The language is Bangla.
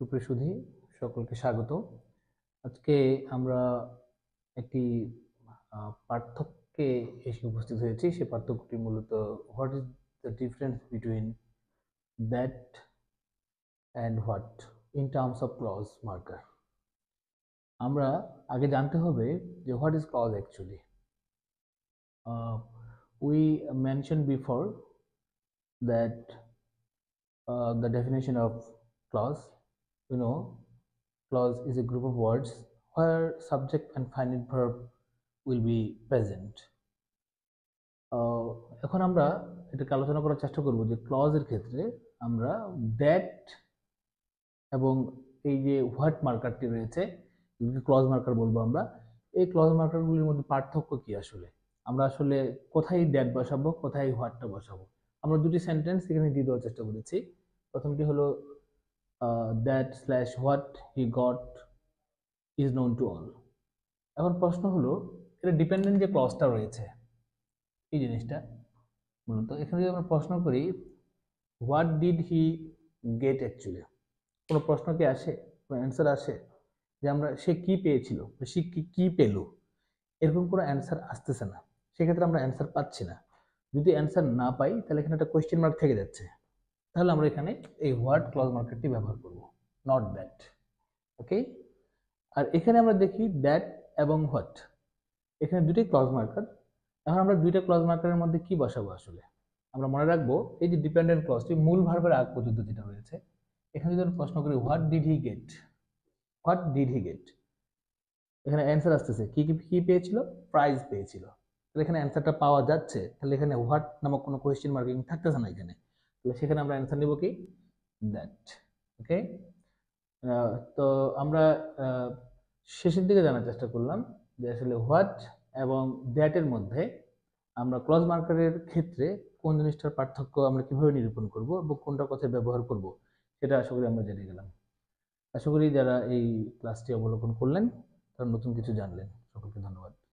সুপ্রিয় সুধী, সকলকে স্বাগত। আজকে আমরা একটি পার্থক্যে এসে উপস্থিত হয়েছি। সে পার্থক্যটি মূলত what is the difference between that and what in terms of clause marker. আমরা আগে জানতে হবে যে what is clause actually. We mention before that the definition of clause. Clause is a group of words where subject and finite verb will be present. এখন আমরা এটাকে আলোচনা করার চেষ্টা করব যে ক্লজের ক্ষেত্রে আমরা দ্যাট এবং এই যে হোয়াট মার্কারটি রয়েছে, ক্লজ মার্কার বলবো আমরা। এই ক্লজ মার্কারগুলির মধ্যে পার্থক্য কি আসলে, আমরা আসলে কোথায় দ্যাট বসাবো, কোথায় হোয়াটটা বসাবো। আমরা দুটি সেন্টেন্স এখানে দিয়ে দেওয়ার চেষ্টা করেছি। প্রথমটি হলো that slash what he got is known to all. এখন প্রশ্ন হলো, এটা ডিপেন্ডেন্ট যে ক্লজটা রয়েছে এই জিনিসটা মূলত এখানে যদি আমরা প্রশ্ন করি what did he get, actually কোনো প্রশ্ন কি আসে, কোনো অ্যান্সার আসে যে আমরা সে কি পেয়েছিল, সে কি পেল, এরকম কোনো অ্যান্সার আসতেছে না। সেক্ষেত্রে আমরা অ্যান্সার পাচ্ছি না। যদি অ্যান্সার না পাই তাহলে এখানে একটা কোয়েশ্চেন মার্ক থেকে যাচ্ছে, তাহলে আমরা এখানে এই হোয়াট ক্লজ মার্কারটি ব্যবহার করব, নট দ্যাট। ওকে, আর এখানে আমরা দেখি দ্যাট এবং হোয়াট, এখানে দুটি ক্লজ মার্কার। এখন আমরা দুইটা ক্লজ মার্কারের মধ্যে কি বসাবো আসলে, আমরা মনে রাখবো এই যে ডিপেন্ডেন্ট ক্লজটি মূল ভার্বের আগ পর্যন্ত যেটা রয়েছে। এখানে যদি প্রশ্ন করি what did he get, what did he get, এখানে অ্যান্সার আসতেছে কি কি পেয়েছিল, প্রাইজ পেয়েছিল। তাহলে এখানে অ্যান্সারটা পাওয়া যাচ্ছে, তাহলে এখানে হোয়াট নামক কোনো কোয়েশ্চেন মার্কিং থাকতেছে না এখানে। তাহলে সেখানে আমরা অ্যান্সার নেব কি, দ্যাট। ওকে, তো আমরা শেষের দিকে জানার চেষ্টা করলাম যে আসলে হোয়াট এবং দ্যাটের মধ্যে আমরা ক্লজ মার্কারের ক্ষেত্রে কোন জিনিসটার পার্থক্য আমরা কিভাবে নিরূপণ করব এবং কোনটা কথায় ব্যবহার করব, সেটা আশা করি আমরা জেনে গেলাম। আশা করি যারা এই ক্লাসটি অবলোকন করলেন তারা নতুন কিছু জানলেন। সকলকে ধন্যবাদ।